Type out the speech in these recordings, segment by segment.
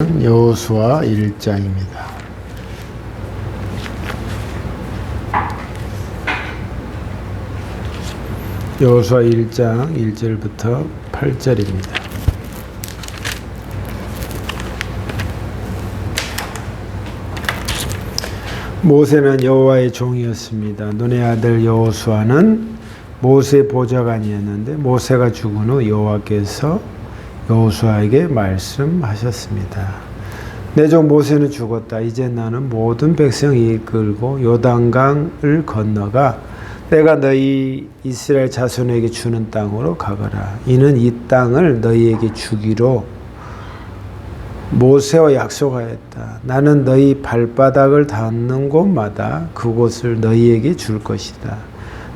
여호수아 1장입니다. 여호수아 1장 1절부터 8절입니다. 모세는 여호와의 종이었습니다. 눈의 아들 여호수아는 모세 보좌관이었는데 모세가 죽은 후 여호와께서 여호수아에게 말씀하셨습니다. 내 종 모세는 죽었다. 이제 너는 모든 백성을 이끌고 요단강을 건너가 내가 너희 이스라엘 자손에게 주는 땅으로 가거라. 이는 이 땅을 너희에게 주기로 모세와 약속하였다. 나는 너희 발바닥을 닿는 곳마다 그곳을 너희에게 줄 것이다.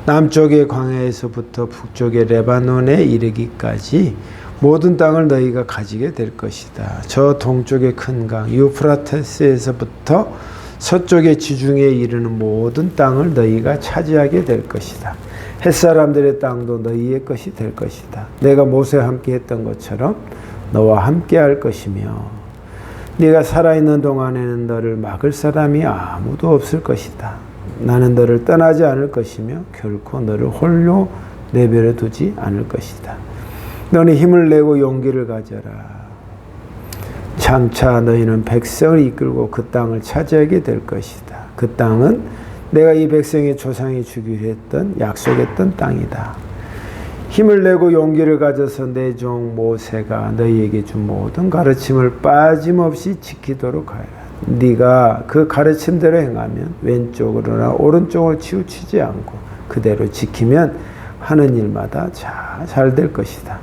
남쪽의 광야에서부터 북쪽의 레바논에 이르기까지 모든 땅을 너희가 가지게 될 것이다. 저 동쪽의 큰 강 유프라테스에서부터 서쪽의 지중해에 이르는 모든 땅을 너희가 차지하게 될 것이다. 햇사람들의 땅도 너희의 것이 될 것이다. 내가 모세와 함께 했던 것처럼 너와 함께 할 것이며 네가 살아있는 동안에는 너를 막을 사람이 아무도 없을 것이다. 나는 너를 떠나지 않을 것이며 결코 너를 홀로 내버려 두지 않을 것이다. 너는 힘을 내고 용기를 가져라. 장차 너희는 백성을 이끌고 그 땅을 차지하게 될 것이다. 그 땅은 내가 이 백성의 조상이 주기로 했던 약속했던 땅이다. 힘을 내고 용기를 가져서 내 종 모세가 너희에게 준 모든 가르침을 빠짐없이 지키도록 하여라. 네가 그 가르침대로 행하면 왼쪽으로나 오른쪽을 치우치지 않고 그대로 지키면 하는 일마다 잘 될 것이다.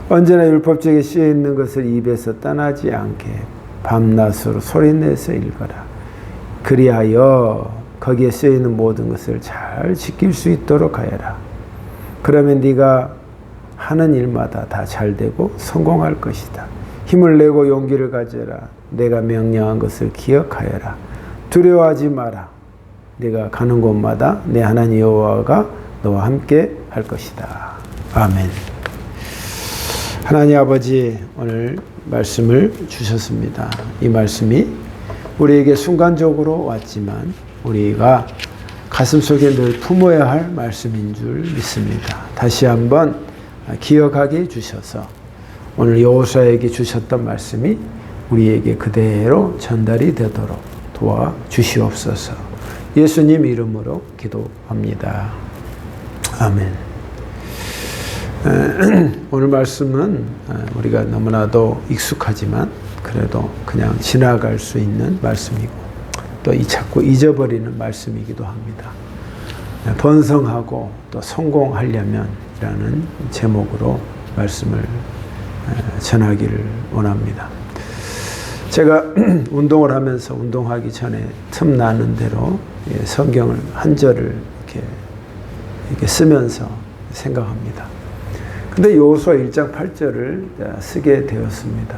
언제나 율법책에 쓰여 있는 것을 입에서 떠나지 않게 밤낮으로 소리내서 읽어라. 그리하여 거기에 쓰여 있는 모든 것을 잘 지킬 수 있도록 하여라. 그러면 네가 하는 일마다 다 잘되고 성공할 것이다. 힘을 내고 용기를 가져라. 내가 명령한 것을 기억하여라. 두려워하지 마라. 네가 가는 곳마다 내 하나님 여호와가 너와 함께 할 것이다. 아멘. 하나님 아버지, 오늘 말씀을 주셨습니다. 이 말씀이 우리에게 순간적으로 왔지만 우리가 가슴속에 늘 품어야 할 말씀인 줄 믿습니다. 다시 한번 기억하게 해주셔서 오늘 여호수아에게 주셨던 말씀이 우리에게 그대로 전달이 되도록 도와주시옵소서. 예수님 이름으로 기도합니다. 아멘. 오늘 말씀은 우리가 너무나도 익숙하지만 그래도 그냥 지나갈 수 있는 말씀이고 또 자꾸 잊어버리는 말씀이기도 합니다. 번성하고 또 성공하려면 이라는 제목으로 말씀을 전하기를 원합니다. 제가 운동을 하면서 운동하기 전에 틈나는 대로 성경을 한 절을 이렇게 쓰면서 생각합니다. 근데 여호수아 1장 8절을 쓰게 되었습니다.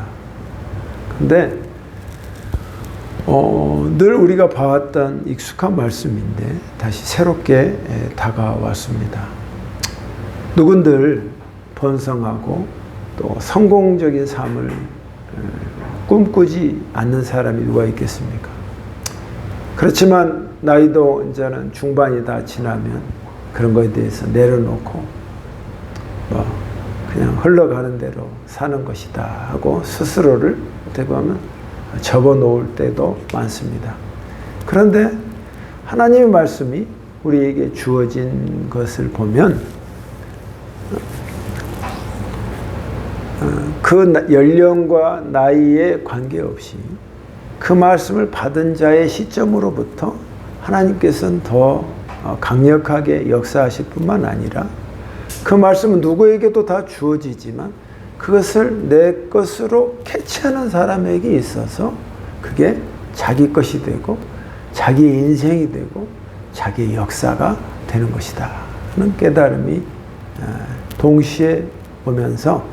근데 늘 우리가 봐왔던 익숙한 말씀인데 다시 새롭게 다가왔습니다. 누군들 번성하고 또 성공적인 삶을 꿈꾸지 않는 사람이 누가 있겠습니까? 그렇지만 나이도 이제는 중반이 다 지나면 그런 거에 대해서 내려놓고 그냥 흘러가는 대로 사는 것이다 하고 스스로를 어떻게 보면 접어놓을 때도 많습니다. 그런데 하나님의 말씀이 우리에게 주어진 것을 보면 그 연령과 나이에 관계없이 그 말씀을 받은 자의 시점으로부터 하나님께서는 더 강력하게 역사하실 뿐만 아니라 그 말씀은 누구에게도 다 주어지지만 그것을 내 것으로 캐치하는 사람에게 있어서 그게 자기 것이 되고 자기의 인생이 되고 자기의 역사가 되는 것이다 하는 깨달음이 동시에 오면서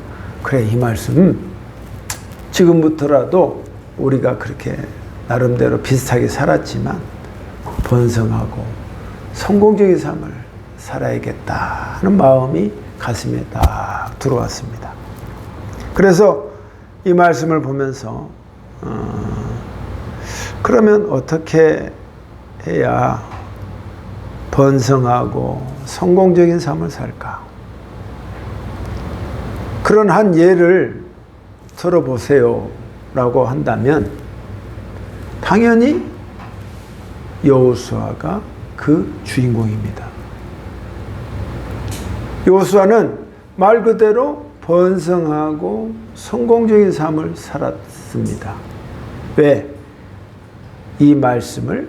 그래, 이 말씀 지금부터라도 우리가 그렇게 나름대로 비슷하게 살았지만 번성하고 성공적인 삶을 살아야겠다 하는 마음이 가슴에 딱 들어왔습니다. 그래서 이 말씀을 보면서 그러면 어떻게 해야 번성하고 성공적인 삶을 살까? 그런 한 예를 들어보세요 라고 한다면 당연히 여호수아가 그 주인공입니다. 여호수아는 말 그대로 번성하고 성공적인 삶을 살았습니다. 왜? 이 말씀을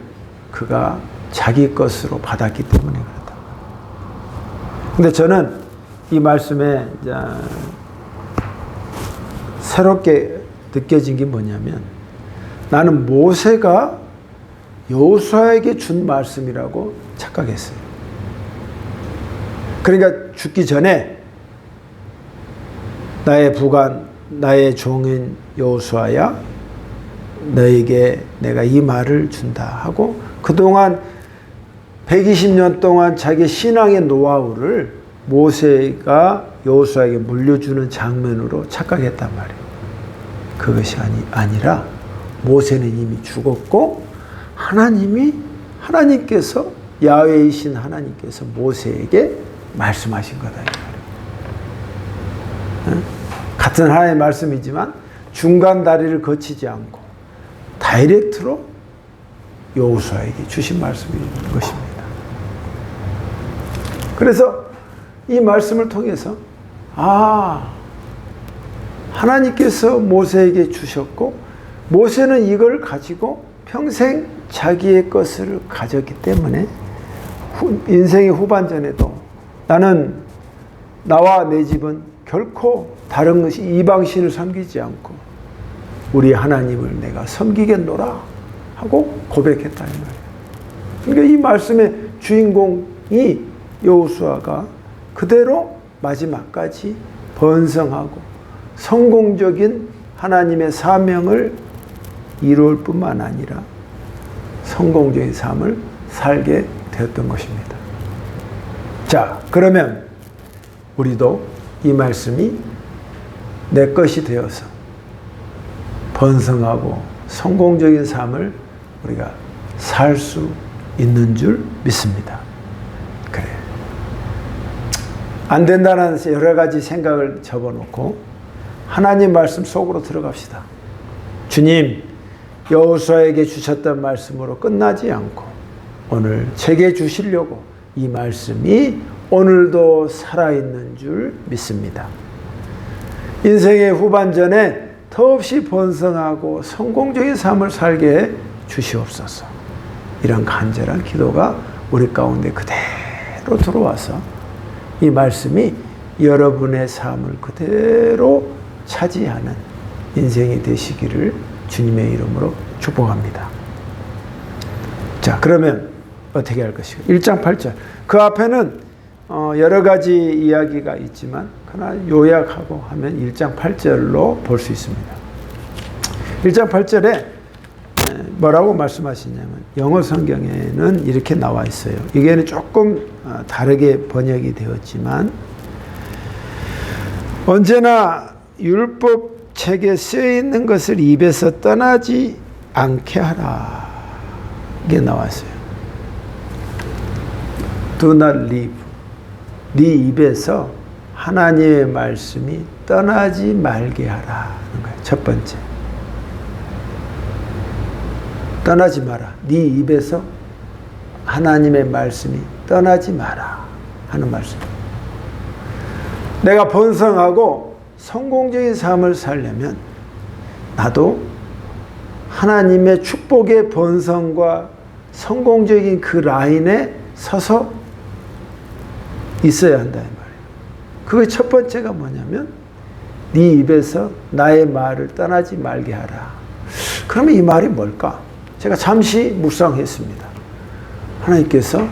그가 자기 것으로 받았기 때문에 그렇다. 근데 저는 이 말씀에 새롭게 느껴진 게 뭐냐면 나는 모세가 여호수아에게 준 말씀이라고 착각했어요. 그러니까 죽기 전에 나의 부관, 나의 종인 여호수아야 너에게 내가 이 말을 준다 하고 그동안 120년 동안 자기 신앙의 노하우를 모세가 여호수아에게 물려주는 장면으로 착각했단 말이에요. 그것이 아니라 모세는 이미 죽었고 하나님께서 야훼이신 하나님께서 모세에게 말씀하신 거다. 같은 하나님의 말씀이지만 중간 다리를 거치지 않고 다이렉트로 여호수아에게 주신 말씀인 것입니다. 그래서 이 말씀을 통해서 하나님께서 모세에게 주셨고 모세는 이걸 가지고 평생 자기의 것을 가졌기 때문에 인생의 후반전에도 나는 나와 내 집은 결코 다른 것이 이방신을 섬기지 않고 우리 하나님을 내가 섬기겠노라 하고 고백했다 이 말이에요. 그러니까 이 말씀의 주인공이 여호수아가 그대로 마지막까지 번성하고 성공적인 하나님의 사명을 이룰 뿐만 아니라 성공적인 삶을 살게 되었던 것입니다. 자, 그러면 우리도 이 말씀이 내 것이 되어서 번성하고 성공적인 삶을 우리가 살 수 있는 줄 믿습니다. 그래. 안 된다는 여러 가지 생각을 접어놓고 하나님 말씀 속으로 들어갑시다. 주님, 여호수아에게 주셨던 말씀으로 끝나지 않고 오늘 제게 주시려고 이 말씀이 오늘도 살아있는 줄 믿습니다. 인생의 후반전에 더없이 번성하고 성공적인 삶을 살게 해 주시옵소서. 이런 간절한 기도가 우리 가운데 그대로 들어와서 이 말씀이 여러분의 삶을 그대로 차지하는 인생이 되시기를 주님의 이름으로 축복합니다. 자, 그러면 어떻게 할 것이고 1장 8절 그 앞에는 여러 가지 이야기가 있지만 그러나 요약하고 하면 1장 8절로 볼 수 있습니다. 1장 8절에 뭐라고 말씀하시냐면 영어 성경에는 이렇게 나와 있어요. 이게는 조금 다르게 번역이 되었지만 언제나 율법 책에 쓰여 있는 것을 입에서 떠나지 않게 하라. 이게 나왔어요. Do not leave. 네 입에서 하나님의 말씀이 떠나지 말게 하라. 첫 번째. 떠나지 마라. 네 입에서 하나님의 말씀이 떠나지 마라 하는 말씀. 내가 번성하고 성공적인 삶을 살려면 나도 하나님의 축복의 번성과 성공적인 그 라인에 서서 있어야 한다 이 말이에요. 그게 첫 번째가 뭐냐면 네 입에서 나의 말을 떠나지 말게 하라. 그러면 이 말이 뭘까? 제가 잠시 묵상했습니다. 하나님께서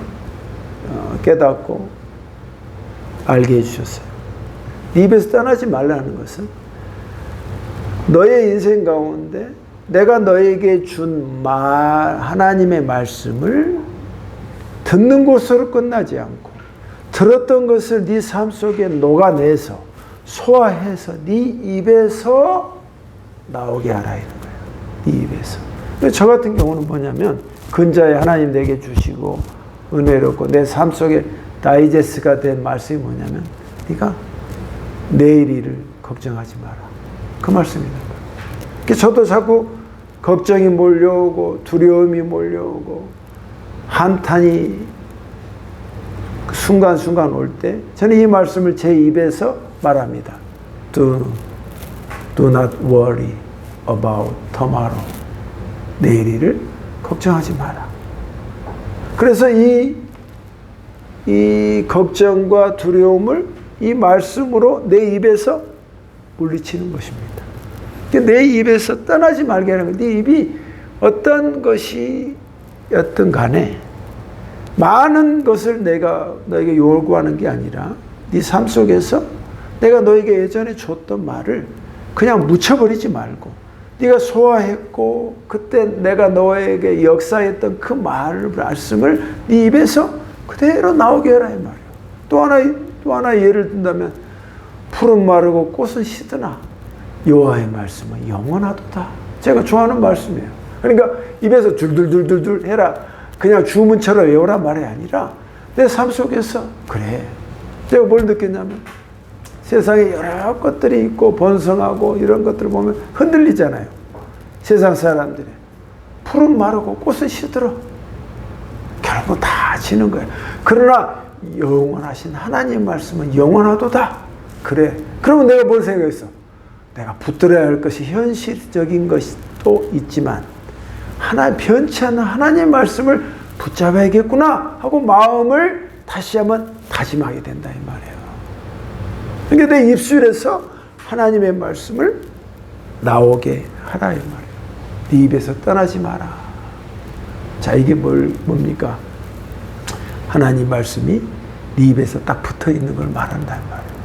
깨닫고 알게 해주셨어요. 네 입에서 떠나지 말라는 것은 너의 인생 가운데 내가 너에게 준 하나님의 말씀을 듣는 것으로 끝나지 않고 들었던 것을 네 삶 속에 녹아내서 소화해서 네 입에서 나오게 하라 이런 거예요. 네 입에서. 저 같은 경우는 뭐냐면 근자에 하나님 내게 주시고 은혜롭고 내 삶 속에 다이제스트가 된 말씀이 뭐냐면 네가 내일 일을 걱정하지 마라. 그 말씀입니다. 저도 자꾸 걱정이 몰려오고 두려움이 몰려오고 한탄이 순간순간 올 때 저는 이 말씀을 제 입에서 말합니다. Do not worry about tomorrow. 내일 일을 걱정하지 마라. 그래서 이 걱정과 두려움을 이 말씀으로 내 입에서 물리치는 것입니다. 내 입에서 떠나지 말게 하는 거예요. 네 입이 어떤 것이었든 간에 많은 것을 내가 너에게 요구하는 게 아니라 네 삶 속에서 내가 너에게 예전에 줬던 말을 그냥 묻혀버리지 말고 네가 소화했고 그때 내가 너에게 역사했던 그 말씀을 네 입에서 그대로 나오게 해라 이 말이에요. 또 하나 예를 든다면 풀은 마르고 꽃은 시드나 여호와의 말씀은 영원하도다. 제가 좋아하는 말씀이에요. 그러니까 입에서 줄줄줄줄줄 해라. 그냥 주문처럼 외우란 말이 아니라 내 삶 속에서 그래. 내가 뭘 느꼈냐면 세상에 여러 것들이 있고 번성하고 이런 것들을 보면 흔들리잖아요. 세상 사람들이. 풀은 마르고 꽃은 시들어. 결국 다 지는 거예요. 그러나 영원하신 하나님 말씀은 영원하도다. 그래. 그러면 내가 뭘 생각했어? 내가 붙들어야 할 것이 현실적인 것도 있지만 변치 않는 하나님 말씀을 붙잡아야겠구나 하고 마음을 다시 한번 다짐하게 된다 이 말이에요. 그러니까 내 입술에서 하나님의 말씀을 나오게 하라 이 말이에요. 네 입에서 떠나지 마라. 자, 이게 뭡니까? 하나님 말씀이 네 입에서 딱 붙어 있는 걸 말한다 이 말이에요.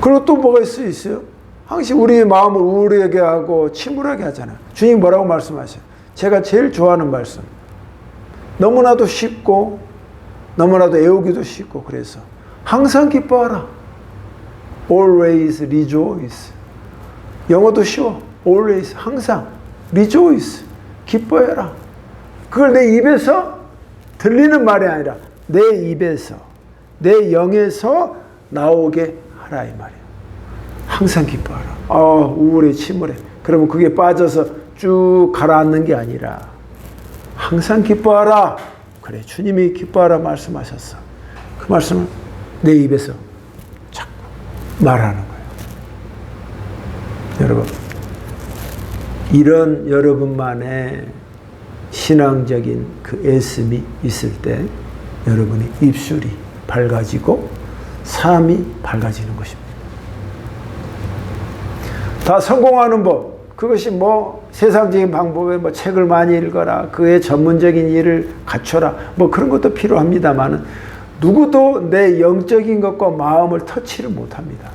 그리고 또 뭐가 있어요? 항상 우리의 마음을 우울하게 하고 침울하게 하잖아요. 주님 뭐라고 말씀하셔요? 제가 제일 좋아하는 말씀. 너무나도 쉽고 너무나도 애우기도 쉽고 그래서 항상 기뻐하라. Always rejoice. 영어도 쉬워. Always 항상 rejoice. 기뻐해라. 그걸 내 입에서 들리는 말이 아니라 내 입에서 내 영에서 나오게 하라 이 말이에요. 항상 기뻐하라. 우울해 침울해. 그러면 그게 빠져서 쭉 가라앉는 게 아니라 항상 기뻐하라. 그래, 주님이 기뻐하라 말씀하셨어. 그 말씀을 내 입에서 자꾸 말하는 거예요. 여러분, 이런 여러분만의 신앙적인 그 애씀이 있을 때 여러분의 입술이 밝아지고 삶이 밝아지는 것입니다. 다 성공하는 법, 그것이 세상적인 방법에 책을 많이 읽어라, 그의 전문적인 일을 갖춰라, 그런 것도 필요합니다만은 누구도 내 영적인 것과 마음을 터치를 못합니다.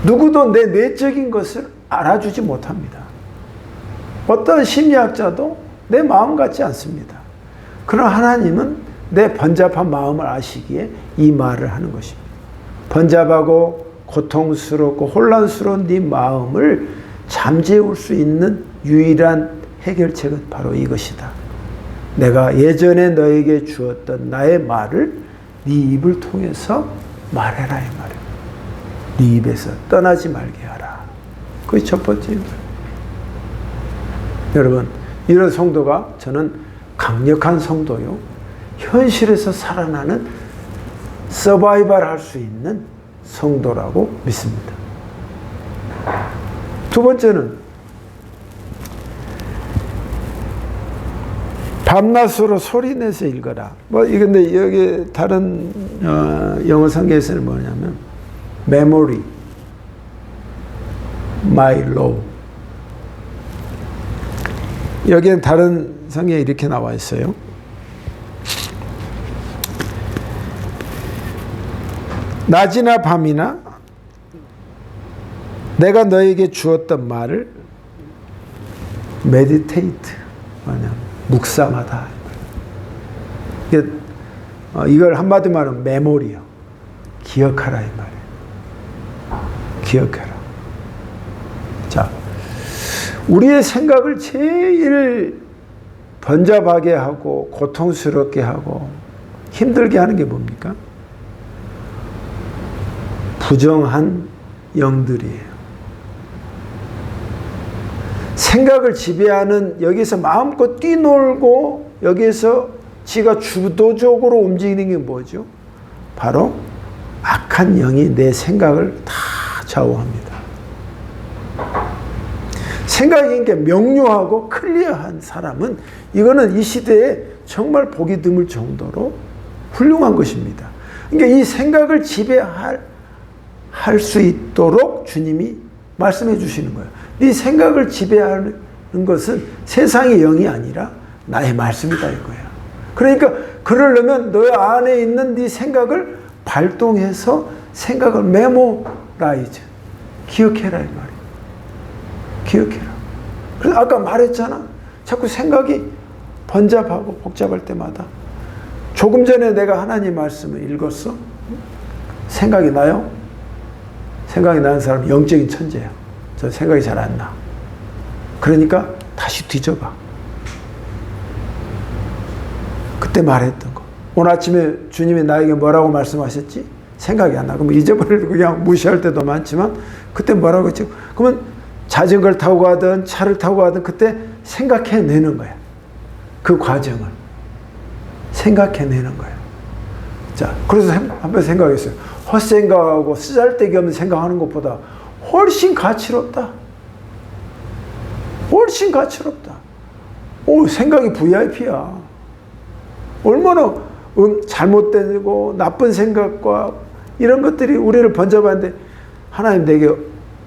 누구도 내 내적인 것을 알아주지 못합니다. 어떤 심리학자도 내 마음 같지 않습니다. 그러나 하나님은 내 번잡한 마음을 아시기에 이 말을 하는 것입니다. 번잡하고 고통스럽고 혼란스러운 네 마음을 잠재울 수 있는 유일한 해결책은 바로 이것이다. 내가 예전에 너에게 주었던 나의 말을 네 입을 통해서 말해라 이 말이야. 네 입에서 떠나지 말게 하라. 그게 첫 번째입니다. 여러분, 이런 성도가 저는 강력한 성도요, 현실에서 살아나는 서바이벌 할 수 있는 성도라고 믿습니다. 두 번째는 밤낮으로 소리내서 읽어라. 근데 여기 다른 영어 성경에서는 뭐냐면 memory, my law. 여기는 다른 성경에 이렇게 나와 있어요. 낮이나 밤이나 내가 너에게 주었던 말을 meditate, 묵상하다. 이걸 한마디로 말하면 메모리요. 기억하라 이 말이에요. 기억해라. 자, 우리의 생각을 제일 번잡하게 하고 고통스럽게 하고 힘들게 하는 게 뭡니까? 부정한 영들이에요. 생각을 지배하는, 여기서 마음껏 뛰놀고 여기서 지가 주도적으로 움직이는 게 뭐죠? 바로 악한 영이 내 생각을 다 좌우합니다. 생각이 그러니까 명료하고 클리어한 사람은 이거는 이 시대에 정말 보기 드물 정도로 훌륭한 것입니다. 그러니까 이 생각을 지배할 수 있도록 주님이 말씀해 주시는 거예요. 네 생각을 지배하는 것은 세상의 영이 아니라 나의 말씀이다 이거야. 그러니까 그러려면 너 안에 있는 네 생각을 발동해서 생각을 메모라이즈, 기억해라 이 말이야. 기억해라. 그래서 아까 말했잖아. 자꾸 생각이 번잡하고 복잡할 때마다 조금 전에 내가 하나님 말씀을 읽었어. 생각이 나요? 생각이 나는 사람은 영적인 천재야. 저 생각이 잘 안 나. 그러니까 다시 뒤져봐. 그때 말했던 거. 오늘 아침에 주님이 나에게 뭐라고 말씀하셨지? 생각이 안 나. 그럼 잊어버리고 그냥 무시할 때도 많지만 그때 뭐라고 했지? 그러면 자전거를 타고 가든 차를 타고 가든 그때 생각해내는 거야. 그 과정을 생각해내는 거야. 자, 그래서 한번 생각했어요. 헛생각하고 쓰잘데기 없는 생각하는 것보다 훨씬 가치롭다. 훨씬 가치롭다. 오, 생각이 VIP야. 얼마나 잘못되고 나쁜 생각과 이런 것들이 우리를 번잡하는데 하나님 내게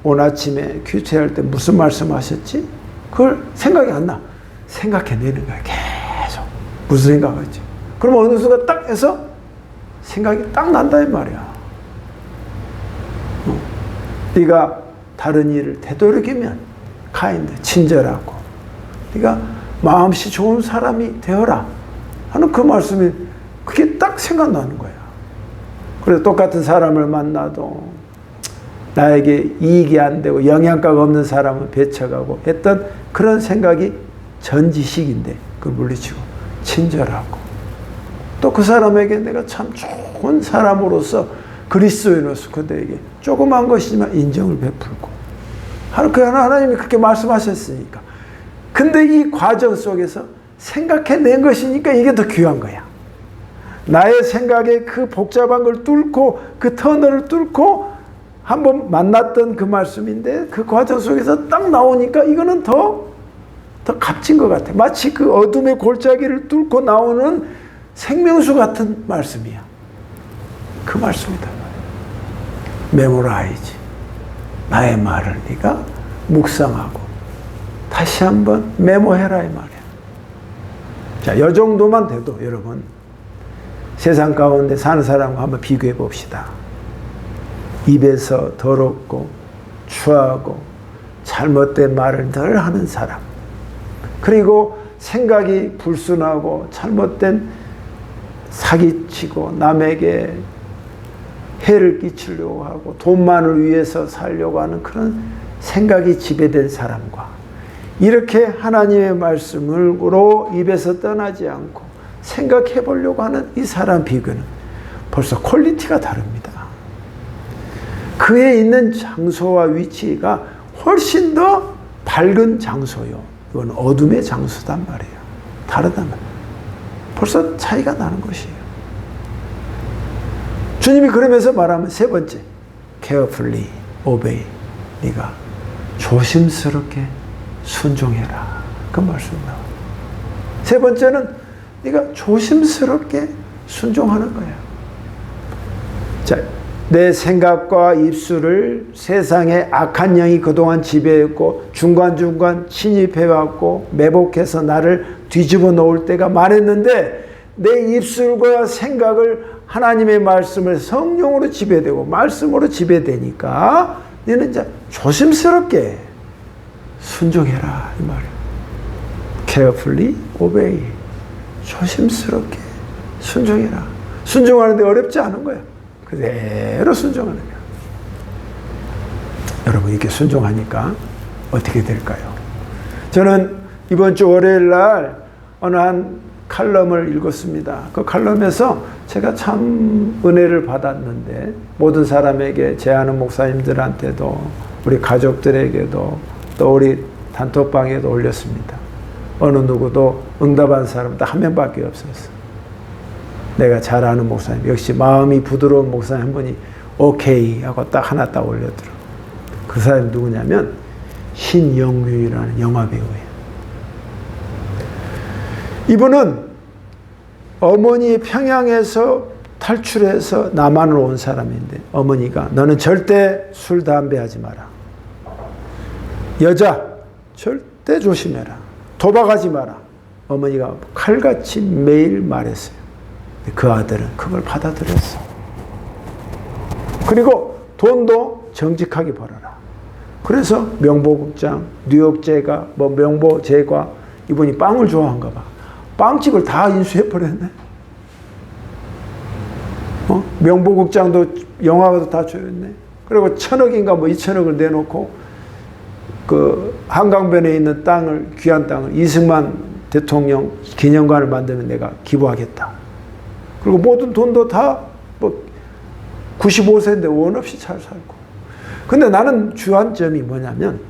오늘 아침에 큐티할 때 무슨 말씀하셨지? 그걸 생각이 안 나. 생각해내는 거야. 계속. 무슨 생각하지? 그러면 어느 순간 딱 해서 생각이 딱 난다 이 말이야. 네가 다른 일을 되도록이면 카인드, 친절하고 네가 마음씨 좋은 사람이 되어라 하는 그 말씀이 그게 딱 생각나는 거야. 그래서 똑같은 사람을 만나도 나에게 이익이 안 되고 영양가가 없는 사람은 배척하고 했던 그런 생각이 전지식인데 그걸 물리치고 친절하고 또 그 사람에게 내가 참 좋은 사람으로서 그리스도인으로서 그들에게 조그만 것이지만 인정을 베풀고 하나님이 그렇게 말씀하셨으니까. 근데 이 과정 속에서 생각해낸 것이니까 이게 더 귀한 거야. 나의 생각에 그 복잡한 걸 뚫고 그 터널을 뚫고 한번 만났던 그 말씀인데 그 과정 속에서 딱 나오니까 이거는 더 값진 것 같아. 마치 그 어둠의 골짜기를 뚫고 나오는 생명수 같은 말씀이야. 그 말씀이다. 메모라이즈. 나의 말을 네가 묵상하고 다시 한번 메모해라 이 말이야. 자, 이 정도만 돼도 여러분 세상 가운데 사는 사람과 한번 비교해 봅시다. 입에서 더럽고 추하고 잘못된 말을 늘 하는 사람, 그리고 생각이 불순하고 잘못된 사기치고 남에게 해를 끼치려고 하고 돈만을 위해서 살려고 하는 그런 생각이 지배된 사람과 이렇게 하나님의 말씀으로 입에서 떠나지 않고 생각해 보려고 하는 이 사람 비교는 벌써 퀄리티가 다릅니다. 그에 있는 장소와 위치가 훨씬 더 밝은 장소요. 이건 어둠의 장소단 말이에요. 다르단 말이에요. 벌써 차이가 나는 것이에요. 주님이 그러면서 말하면 세 번째, carefully obey. 네가 조심스럽게 순종해라. 그 말씀 나와. 세 번째는 네가 조심스럽게 순종하는 거야. 자, 내 생각과 입술을 세상의 악한 영이 그동안 지배했고 중간중간 침입해왔고 매복해서 나를 뒤집어 놓을 때가 많았는데 내 입술과 생각을 하나님의 말씀을 성령으로 지배되고 말씀으로 지배되니까 너는 이제 조심스럽게 순종해라 이 말이에요. carefully obey. 조심스럽게 순종해라. 순종하는데 어렵지 않은 거야. 그대로 순종하는 거야. 여러분 이렇게 순종하니까 어떻게 될까요? 저는 이번 주 월요일 날 어느 한 칼럼을 읽었습니다. 그 칼럼에서 제가 참 은혜를 받았는데 모든 사람에게, 제 아는 목사님들한테도, 우리 가족들에게도, 또 우리 단톡방에도 올렸습니다. 어느 누구도 응답한 사람 딱 한 명밖에 없었어. 내가 잘 아는 목사님, 역시 마음이 부드러운 목사님 한 분이 오케이 하고 딱 하나 딱 올려들어. 그 사람이 누구냐면 신영규라는 영화배우예요. 이분은 어머니 평양에서 탈출해서 남한으로 온 사람인데, 어머니가 너는 절대 술, 담배 하지 마라. 여자 절대 조심해라. 도박하지 마라. 어머니가 칼같이 매일 말했어요. 그 아들은 그걸 받아들였어. 그리고 돈도 정직하게 벌어라. 그래서 명보국장, 뉴욕제가, 명보제과, 이분이 빵을 좋아한가 봐. 빵집을 다 인수해버렸네. 명보국장도 영화도 다 조였네. 그리고 1,000억인가 2,000억을 내놓고 그 한강변에 있는 땅을, 귀한 땅을 이승만 대통령 기념관을 만드는 내가 기부하겠다. 그리고 모든 돈도 다 95세인데 원 없이 잘 살고. 근데 나는 주안점이 뭐냐면,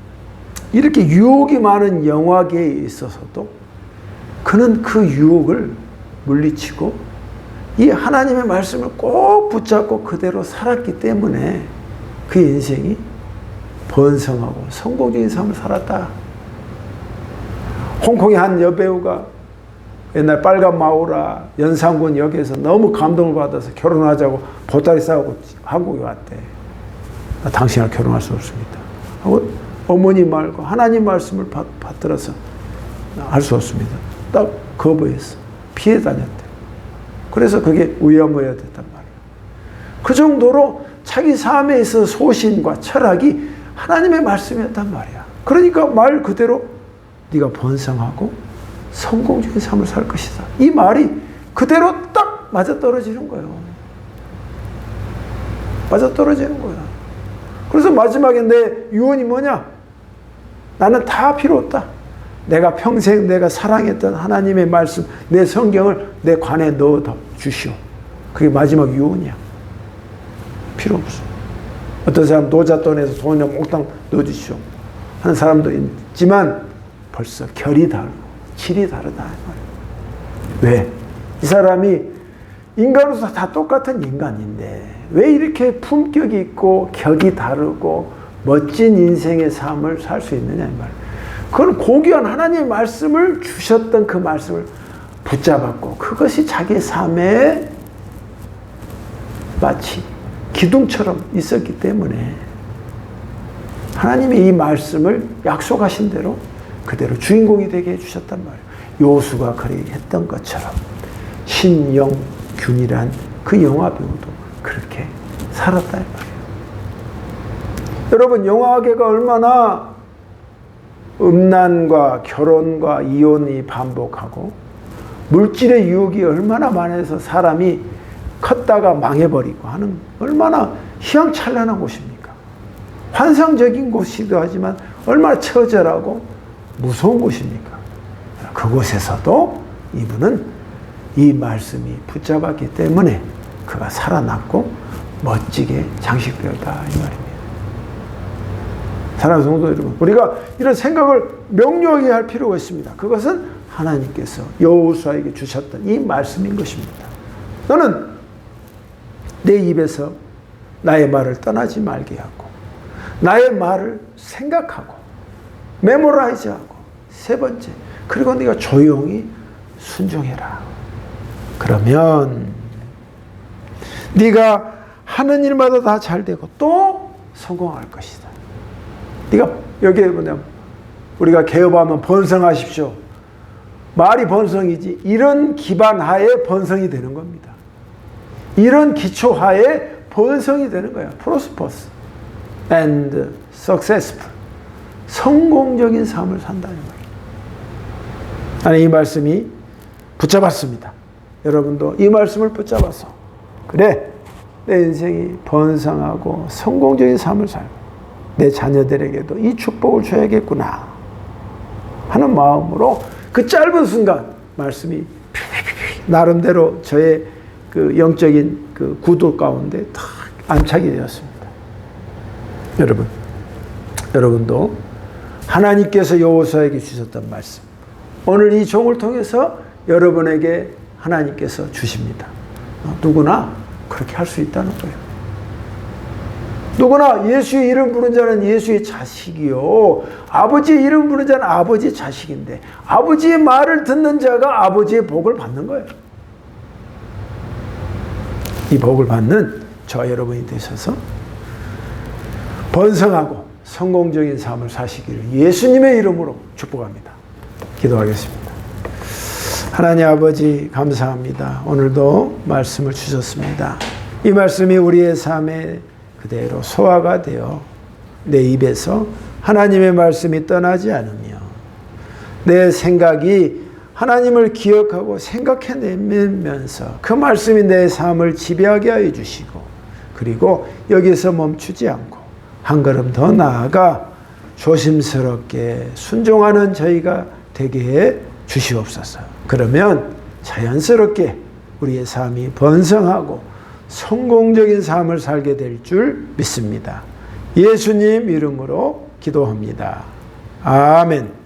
이렇게 유혹이 많은 영화계에 있어서도 그는 그 유혹을 물리치고 이 하나님의 말씀을 꼭 붙잡고 그대로 살았기 때문에 그 인생이 번성하고 성공적인 삶을 살았다. 홍콩의 한 여배우가 옛날 빨간 마우라 연산군 역에서 너무 감동을 받아서 결혼하자고 보따리 싸고 한국에 왔대. 나 당신과 결혼할 수 없습니다. 하고 어머니 말고 하나님 말씀을 받들어서 할 수 없습니다. 딱 거부했어. 피해 다녔대. 그래서 그게 우여무여 됐단 말이에요. 그 정도로 자기 삶에 있어 소신과 철학이 하나님의 말씀이었단 말이야. 그러니까 말 그대로 네가 번성하고 성공적인 삶을 살 것이다. 이 말이 그대로 딱 맞아떨어지는 거예요. 맞아떨어지는 거야. 그래서 마지막에 내 유언이 뭐냐? 나는 다 필요 없다. 내가 평생 내가 사랑했던 하나님의 말씀, 내 성경을 내 관에 넣어 주시오. 그게 마지막 유언이야. 필요 없어. 어떤 사람 노잣돈에서 돈을 몽땅 넣어주시오 하는 사람도 있지만 벌써 결이 다르고 질이 다르다. 왜? 이 사람이 인간으로서 다 똑같은 인간인데 왜 이렇게 품격이 있고 격이 다르고 멋진 인생의 삶을 살 수 있느냐 이 말이에요. 그건 고귀한 하나님의 말씀을 주셨던 그 말씀을 붙잡았고 그것이 자기의 삶에 마치 기둥처럼 있었기 때문에 하나님이 이 말씀을 약속하신 대로 그대로 주인공이 되게 해주셨단 말이에요. 요수가 그렇게 했던 것처럼 신영균이란 그 영화배우도 그렇게 살았다 이 말이에요. 여러분, 영화계가 얼마나 음란과 결혼과 이혼이 반복하고 물질의 유혹이 얼마나 많아서 사람이 컸다가 망해버리고 하는 얼마나 희망찬란한 곳입니까? 환상적인 곳이기도 하지만 얼마나 처절하고 무서운 곳입니까? 그곳에서도 이분은 이 말씀이 붙잡았기 때문에 그가 살아났고 멋지게 장식되었다 이 말입니다. 사랑하는 성도 여러분, 우리가 이런 생각을 명료하게 할 필요가 있습니다. 그것은 하나님께서 여호수아에게 주셨던 이 말씀인 것입니다. 너는 내 입에서 나의 말을 떠나지 말게 하고 나의 말을 생각하고 메모라이즈하고 세 번째, 그리고 네가 조용히 순종해라. 그러면 네가 하는 일마다 다 잘 되고 또 성공할 것이다. 네가 여기에 뭐냐면 우리가 개업하면 번성하십시오. 말이 번성이지 이런 기반 하에 번성이 되는 겁니다. 이런 기초 하에 번성이 되는 거야. prosperous and successful. 성공적인 삶을 산다는 거예요. 나는 이 말씀이 붙잡았습니다. 여러분도 이 말씀을 붙잡아서 그래 내 인생이 번성하고 성공적인 삶을 살고 내 자녀들에게도 이 축복을 줘야겠구나 하는 마음으로 그 짧은 순간 말씀이 나름대로 저의 그 영적인 그 구도 가운데 다 안착이 되었습니다. 여러분도 하나님께서 여호수아에게 주셨던 말씀, 오늘 이 종을 통해서 여러분에게 하나님께서 주십니다. 누구나 그렇게 할 수 있다는 거예요. 누구나 예수의 이름 부른 자는 예수의 자식이요, 아버지의 이름 부른 자는 아버지의 자식인데, 아버지의 말을 듣는 자가 아버지의 복을 받는 거예요. 이 복을 받는 저 여러분이 되셔서 번성하고 성공적인 삶을 사시기를 예수님의 이름으로 축복합니다. 기도하겠습니다. 하나님 아버지 감사합니다. 오늘도 말씀을 주셨습니다. 이 말씀이 우리의 삶에 그대로 소화가 되어 내 입에서 하나님의 말씀이 떠나지 않으며 내 생각이 하나님을 기억하고 생각해내면서 그 말씀이 내 삶을 지배하게 하여 주시고, 그리고 여기서 멈추지 않고 한 걸음 더 나아가 조심스럽게 순종하는 저희가 되게 해 주시옵소서. 그러면 자연스럽게 우리의 삶이 번성하고 성공적인 삶을 살게 될 줄 믿습니다. 예수님 이름으로 기도합니다. 아멘.